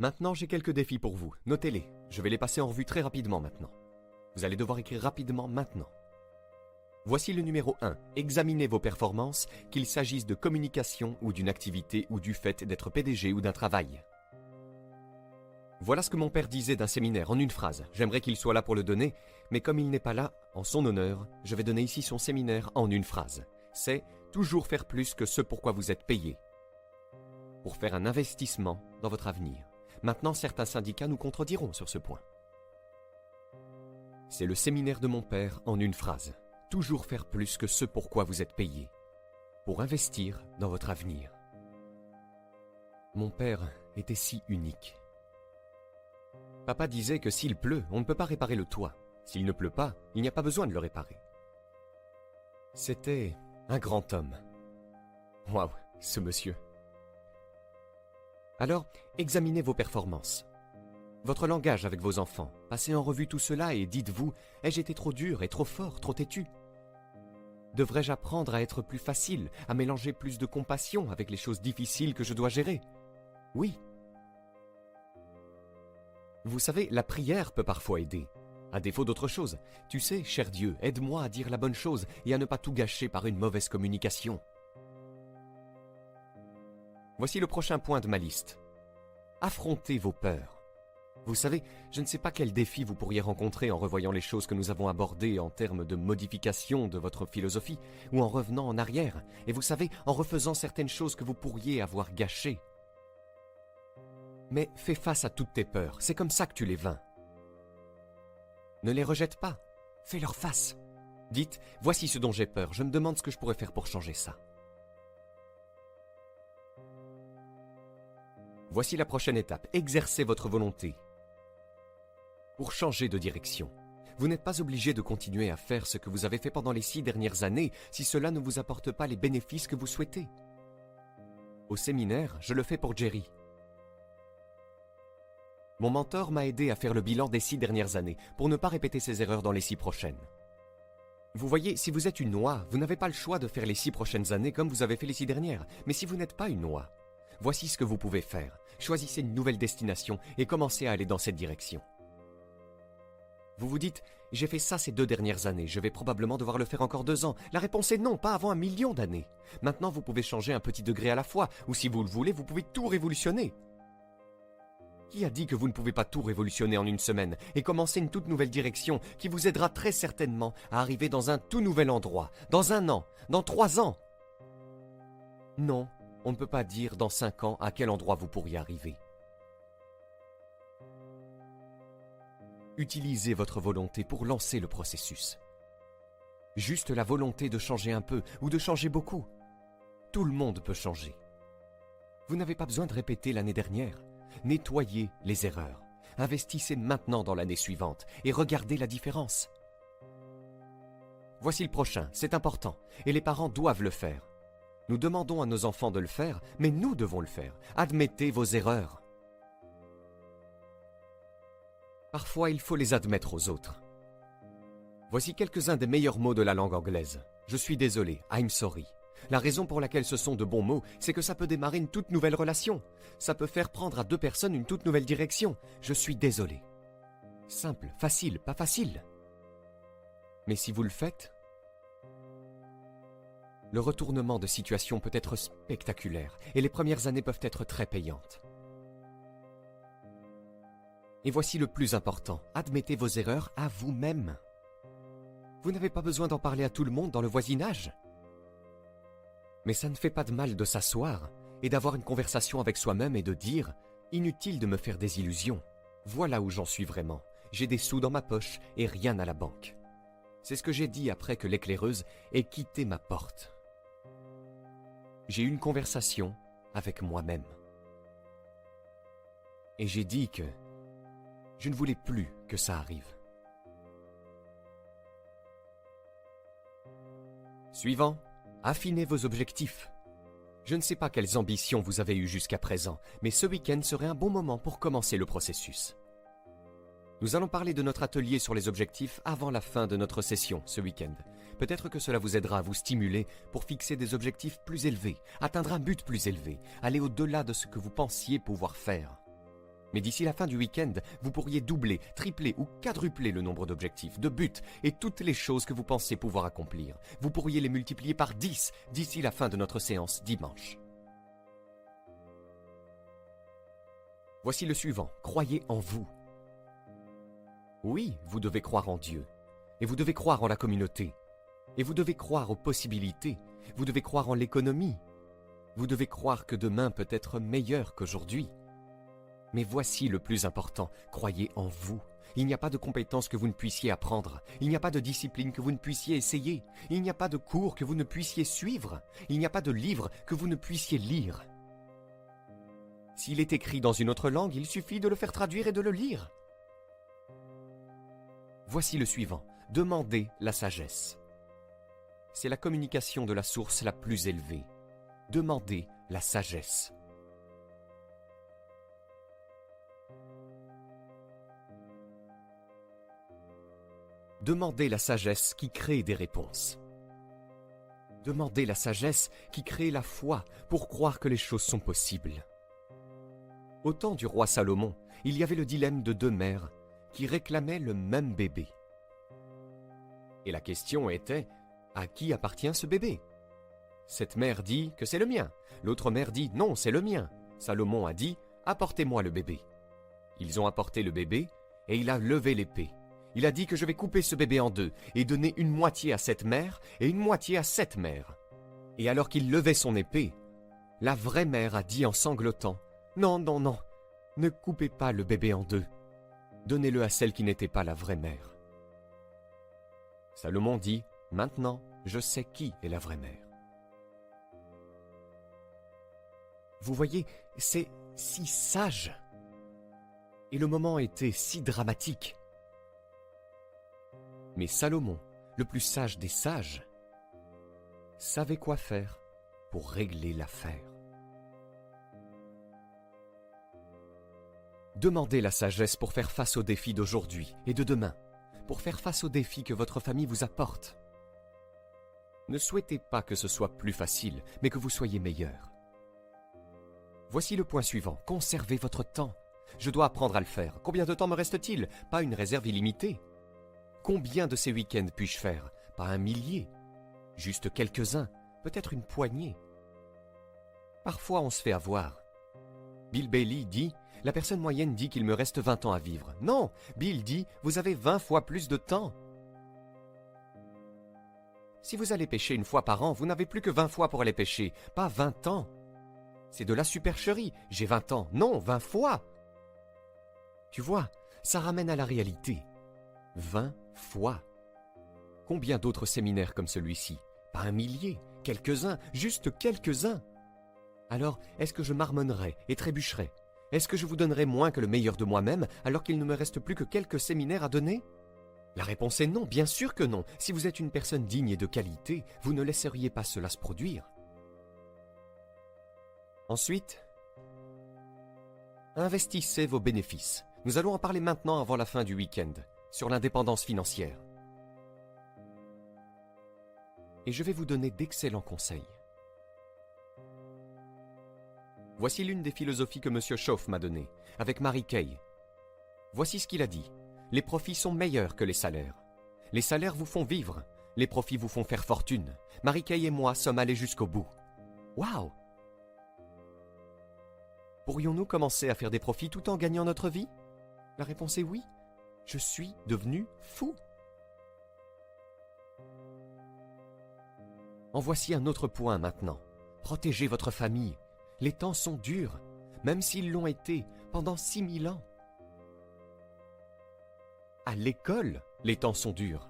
Maintenant, j'ai quelques défis pour vous. Notez-les. Je vais les passer en revue très rapidement maintenant. Vous allez devoir écrire rapidement maintenant. Voici le numéro 1. Examinez vos performances, qu'il s'agisse de communication ou d'une activité ou du fait d'être PDG ou d'un travail. Voilà ce que mon père disait d'un séminaire en une phrase. J'aimerais qu'il soit là pour le donner, mais comme il n'est pas là, en son honneur, je vais donner ici son séminaire en une phrase. C'est toujours faire plus que ce pour quoi vous êtes payé. Pour faire un investissement dans votre avenir. Maintenant, certains syndicats nous contrediront sur ce point. C'est le séminaire de mon père en une phrase. Toujours faire plus que ce pour quoi vous êtes payé. Pour investir dans votre avenir. Mon père était si unique. Papa disait que s'il pleut, on ne peut pas réparer le toit. S'il ne pleut pas, il n'y a pas besoin de le réparer. C'était un grand homme. Waouh, ce monsieur. Alors, examinez vos performances. Votre langage avec vos enfants. Passez en revue tout cela et dites-vous, ai-je été trop dur et trop fort, trop têtu? Devrais-je apprendre à être plus facile, à mélanger plus de compassion avec les choses difficiles que je dois gérer? Oui. Vous savez, la prière peut parfois aider. À défaut d'autre chose, tu sais, cher Dieu, aide-moi à dire la bonne chose et à ne pas tout gâcher par une mauvaise communication. Voici le prochain point de ma liste. Affrontez vos peurs. Vous savez, je ne sais pas quel défi vous pourriez rencontrer en revoyant les choses que nous avons abordées en termes de modification de votre philosophie ou en revenant en arrière, et vous savez, en refaisant certaines choses que vous pourriez avoir gâchées. Mais fais face à toutes tes peurs, c'est comme ça que tu les vains. Ne les rejette pas, fais-leur face. Dites, voici ce dont j'ai peur, je me demande ce que je pourrais faire pour changer ça. Voici la prochaine étape, exercez votre volonté. Pour changer de direction, vous n'êtes pas obligé de continuer à faire ce que vous avez fait pendant les 6 dernières années si cela ne vous apporte pas les bénéfices que vous souhaitez. Au séminaire, je le fais pour Jerry. Mon mentor m'a aidé à faire le bilan des 6 dernières années pour ne pas répéter ses erreurs dans les 6 prochaines. Vous voyez, si vous êtes une oie, vous n'avez pas le choix de faire les 6 prochaines années comme vous avez fait les 6 dernières. Mais si vous n'êtes pas une oie, voici ce que vous pouvez faire. Choisissez une nouvelle destination et commencez à aller dans cette direction. Vous vous dites, j'ai fait ça ces 2 dernières années, je vais probablement devoir le faire encore 2 ans. La réponse est non, pas avant 1 million d'années. Maintenant, vous pouvez changer un petit degré à la fois, ou si vous le voulez, vous pouvez tout révolutionner. Qui a dit que vous ne pouvez pas tout révolutionner en une semaine et commencer une toute nouvelle direction qui vous aidera très certainement à arriver dans un tout nouvel endroit, dans 1 an, dans 3 ans? Non, on ne peut pas dire dans 5 ans à quel endroit vous pourriez arriver. Utilisez votre volonté pour lancer le processus. Juste la volonté de changer un peu ou de changer beaucoup. Tout le monde peut changer. Vous n'avez pas besoin de répéter l'année dernière. Nettoyez les erreurs. Investissez maintenant dans l'année suivante et regardez la différence. Voici le prochain, c'est important, et les parents doivent le faire. Nous demandons à nos enfants de le faire, mais nous devons le faire. Admettez vos erreurs. Parfois, il faut les admettre aux autres. Voici quelques-uns des meilleurs mots de la langue anglaise. Je suis désolé, I'm sorry. La raison pour laquelle ce sont de bons mots, c'est que ça peut démarrer une toute nouvelle relation. Ça peut faire prendre à 2 personnes une toute nouvelle direction. Je suis désolé. Simple, facile, pas facile. Mais si vous le faites, le retournement de situation peut être spectaculaire et les premières années peuvent être très payantes. Et voici le plus important, admettez vos erreurs à vous-même. Vous n'avez pas besoin d'en parler à tout le monde dans le voisinage. Mais ça ne fait pas de mal de s'asseoir et d'avoir une conversation avec soi-même et de dire « Inutile de me faire des illusions. Voilà où j'en suis vraiment. J'ai des sous dans ma poche et rien à la banque. » C'est ce que j'ai dit après que l'éclaireuse ait quitté ma porte. J'ai eu une conversation avec moi-même. Et j'ai dit que je ne voulais plus que ça arrive. Suivant, affinez vos objectifs. Je ne sais pas quelles ambitions vous avez eues jusqu'à présent, mais ce week-end serait un bon moment pour commencer le processus. Nous allons parler de notre atelier sur les objectifs avant la fin de notre session ce week-end. Peut-être que cela vous aidera à vous stimuler pour fixer des objectifs plus élevés, atteindre un but plus élevé, aller au-delà de ce que vous pensiez pouvoir faire. Mais d'ici la fin du week-end, vous pourriez doubler, tripler ou quadrupler le nombre d'objectifs, de buts et toutes les choses que vous pensez pouvoir accomplir. Vous pourriez les multiplier par 10 d'ici la fin de notre séance dimanche. Voici le suivant, croyez en vous. Oui, vous devez croire en Dieu, et vous devez croire en la communauté, et vous devez croire aux possibilités, vous devez croire en l'économie, vous devez croire que demain peut être meilleur qu'aujourd'hui. Mais voici le plus important, croyez en vous. Il n'y a pas de compétences que vous ne puissiez apprendre, il n'y a pas de discipline que vous ne puissiez essayer, il n'y a pas de cours que vous ne puissiez suivre, il n'y a pas de livre que vous ne puissiez lire. S'il est écrit dans une autre langue, il suffit de le faire traduire et de le lire. Voici le suivant, demandez la sagesse. C'est la communication de la source la plus élevée. Demandez la sagesse. Demandez la sagesse qui crée des réponses. Demandez la sagesse qui crée la foi pour croire que les choses sont possibles. Au temps du roi Salomon, il y avait le dilemme de deux mères qui réclamaient le même bébé. Et la question était, à qui appartient ce bébé? Cette mère dit que c'est le mien. L'autre mère dit non, c'est le mien. Salomon a dit, apportez-moi le bébé. Ils ont apporté le bébé et il a levé l'épée. Il a dit que je vais couper ce bébé en deux et donner une moitié à cette mère et une moitié à cette mère. Et alors qu'il levait son épée, la vraie mère a dit en sanglotant, non, non, non, ne coupez pas le bébé en deux. Donnez-le à celle qui n'était pas la vraie mère. Salomon dit, maintenant, je sais qui est la vraie mère. Vous voyez, c'est si sage. Et le moment était si dramatique. Mais Salomon, le plus sage des sages, savait quoi faire pour régler l'affaire. Demandez la sagesse pour faire face aux défis d'aujourd'hui et de demain, pour faire face aux défis que votre famille vous apporte. Ne souhaitez pas que ce soit plus facile, mais que vous soyez meilleur. Voici le point suivant, conservez votre temps. Je dois apprendre à le faire. Combien de temps me reste-t-il? Pas une réserve illimitée. Combien de ces week-ends puis-je faire? Pas un millier. Juste quelques-uns, peut-être une poignée. Parfois on se fait avoir. Bill Bailey dit, la personne moyenne dit qu'il me reste 20 ans à vivre. Non, Bill dit, vous avez 20 fois plus de temps. Si vous allez pêcher une fois par an, vous n'avez plus que 20 fois pour aller pêcher, pas 20 ans. C'est de la supercherie, j'ai 20 ans, non, 20 fois. Tu vois, ça ramène à la réalité. 20 fois. Combien d'autres séminaires comme celui-ci? Pas un millier, quelques-uns, juste quelques-uns. Alors, est-ce que je marmonnerai et trébucherai? Est-ce que je vous donnerai moins que le meilleur de moi-même alors qu'il ne me reste plus que quelques séminaires à donner? La réponse est non, bien sûr que non. Si vous êtes une personne digne et de qualité, vous ne laisseriez pas cela se produire. Ensuite, investissez vos bénéfices. Nous allons en parler maintenant avant la fin du week-end, sur l'indépendance financière. Et je vais vous donner d'excellents conseils. Voici l'une des philosophies que M. Schoff m'a données, avec Mary Kay. Voici ce qu'il a dit. Les profits sont meilleurs que les salaires. Les salaires vous font vivre. Les profits vous font faire fortune. Mary Kay et moi sommes allés jusqu'au bout. Waouh! Pourrions-nous commencer à faire des profits tout en gagnant notre vie? La réponse est oui. Je suis devenu fou. En voici un autre point maintenant. Protégez votre famille. Les temps sont durs, même s'ils l'ont été pendant 6000 ans. À l'école, les temps sont durs.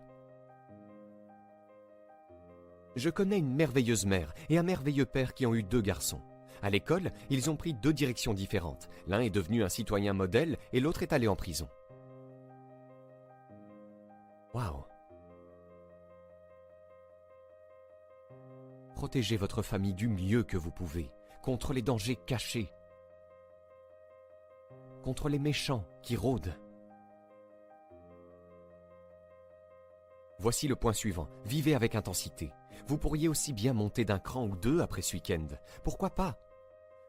Je connais une merveilleuse mère et un merveilleux père qui ont eu 2 garçons. À l'école, ils ont pris 2 directions différentes. L'un est devenu un citoyen modèle et l'autre est allé en prison. Waouh! Protégez votre famille du mieux que vous pouvez, contre les dangers cachés, contre les méchants qui rôdent. Voici le point suivant, vivez avec intensité. Vous pourriez aussi bien monter d'un cran ou 2 après ce week-end. Pourquoi pas?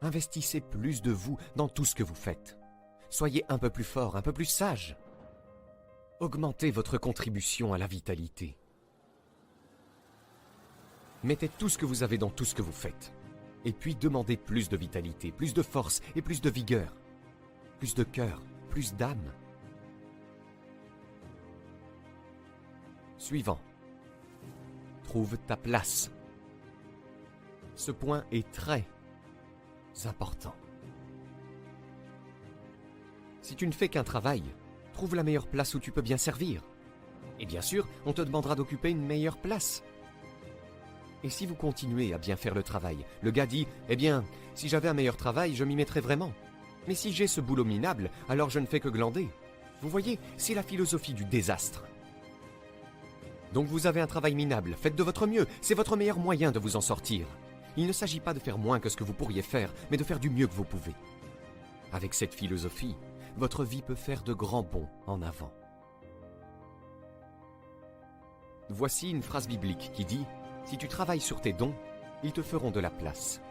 Investissez plus de vous dans tout ce que vous faites. Soyez un peu plus fort, un peu plus sage. Augmentez votre contribution à la vitalité. Mettez tout ce que vous avez dans tout ce que vous faites. Et puis demandez plus de vitalité, plus de force et plus de vigueur. Plus de cœur, plus d'âme. Suivant. Trouve ta place. Ce point est très important. Si tu ne fais qu'un travail, trouve la meilleure place où tu peux bien servir. Et bien sûr, on te demandera d'occuper une meilleure place. Et si vous continuez à bien faire le travail, le gars dit « Eh bien, si j'avais un meilleur travail, je m'y mettrais vraiment. Mais si j'ai ce boulot minable, alors je ne fais que glander. » Vous voyez, c'est la philosophie du désastre. Donc vous avez un travail minable, faites de votre mieux, c'est votre meilleur moyen de vous en sortir. Il ne s'agit pas de faire moins que ce que vous pourriez faire, mais de faire du mieux que vous pouvez. Avec cette philosophie, votre vie peut faire de grands bonds en avant. Voici une phrase biblique qui dit « Si tu travailles sur tes dons, ils te feront de la place.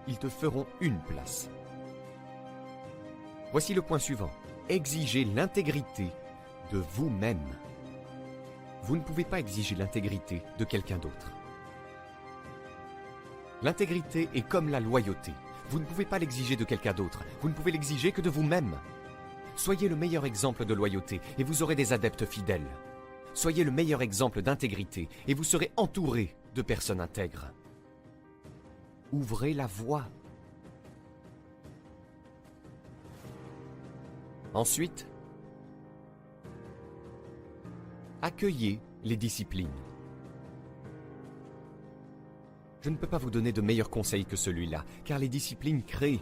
Ils te feront une place. » Voici le point suivant. Exigez l'intégrité de vous-même. Vous ne pouvez pas exiger l'intégrité de quelqu'un d'autre. L'intégrité est comme la loyauté. Vous ne pouvez pas l'exiger de quelqu'un d'autre. Vous ne pouvez l'exiger que de vous-même. Soyez le meilleur exemple de loyauté et vous aurez des adeptes fidèles. Soyez le meilleur exemple d'intégrité et vous serez entouré de personnes intègres. Ouvrez la voie. Ensuite, accueillez les disciplines. Je ne peux pas vous donner de meilleurs conseils que celui-là, car les disciplines créent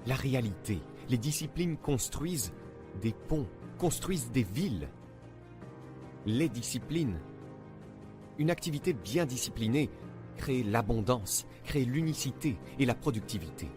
la réalité. Les disciplines construisent des ponts, construisent des villes. Les disciplines. Une activité bien disciplinée crée l'abondance, crée l'unicité et la productivité.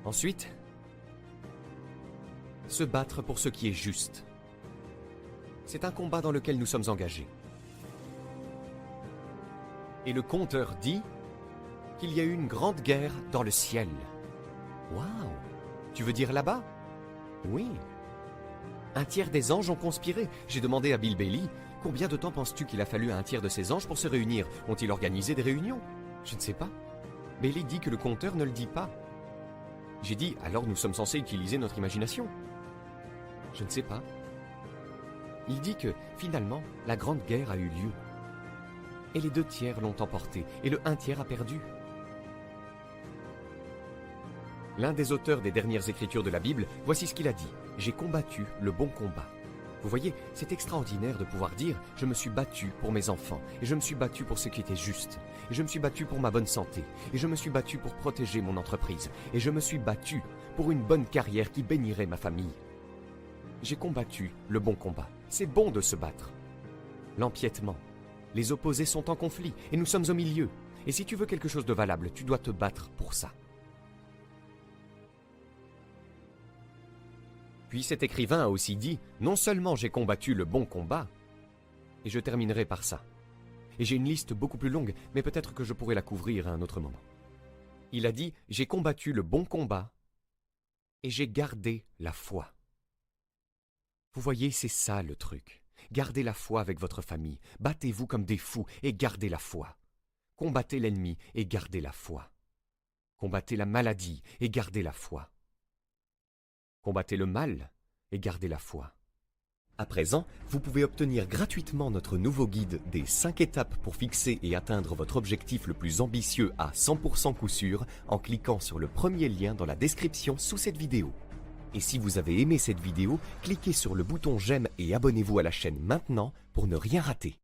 Ensuite, se battre pour ce qui est juste. C'est un combat dans lequel nous sommes engagés. Et le conteur dit qu'il y a eu une grande guerre dans le ciel. Waouh! Tu veux dire là-bas? Oui. Un tiers des anges ont conspiré. J'ai demandé à Bill Bailey, combien de temps penses-tu qu'il a fallu à un tiers de ces anges pour se réunir? Ont-ils organisé des réunions? Je ne sais pas. Bailey dit que le conteur ne le dit pas. J'ai dit, alors nous sommes censés utiliser notre imagination. Je ne sais pas. Il dit que, finalement, la grande guerre a eu lieu. Et les 2 tiers l'ont emporté, et le 1 tiers a perdu. L'un des auteurs des dernières écritures de la Bible, voici ce qu'il a dit. « J'ai combattu le bon combat. » Vous voyez, c'est extraordinaire de pouvoir dire « Je me suis battu pour mes enfants, et je me suis battu pour ce qui était juste, et je me suis battu pour ma bonne santé, et je me suis battu pour protéger mon entreprise, et je me suis battu pour une bonne carrière qui bénirait ma famille. J'ai combattu le bon combat. C'est bon de se battre. L'empiètement. Les opposés sont en conflit, et nous sommes au milieu. Et si tu veux quelque chose de valable, tu dois te battre pour ça. » Puis cet écrivain a aussi dit « Non seulement j'ai combattu le bon combat, et je terminerai par ça. Et j'ai une liste beaucoup plus longue, mais peut-être que je pourrai la couvrir à un autre moment. » Il a dit « J'ai combattu le bon combat, et j'ai gardé la foi. » Vous voyez, c'est ça le truc. Gardez la foi avec votre famille. Battez-vous comme des fous et gardez la foi. Combattez l'ennemi et gardez la foi. Combattez la maladie et gardez la foi. Combattez le mal et gardez la foi. À présent, vous pouvez obtenir gratuitement notre nouveau guide des 5 étapes pour fixer et atteindre votre objectif le plus ambitieux à 100% coup sûr en cliquant sur le premier lien dans la description sous cette vidéo. Et si vous avez aimé cette vidéo, cliquez sur le bouton j'aime et abonnez-vous à la chaîne maintenant pour ne rien rater.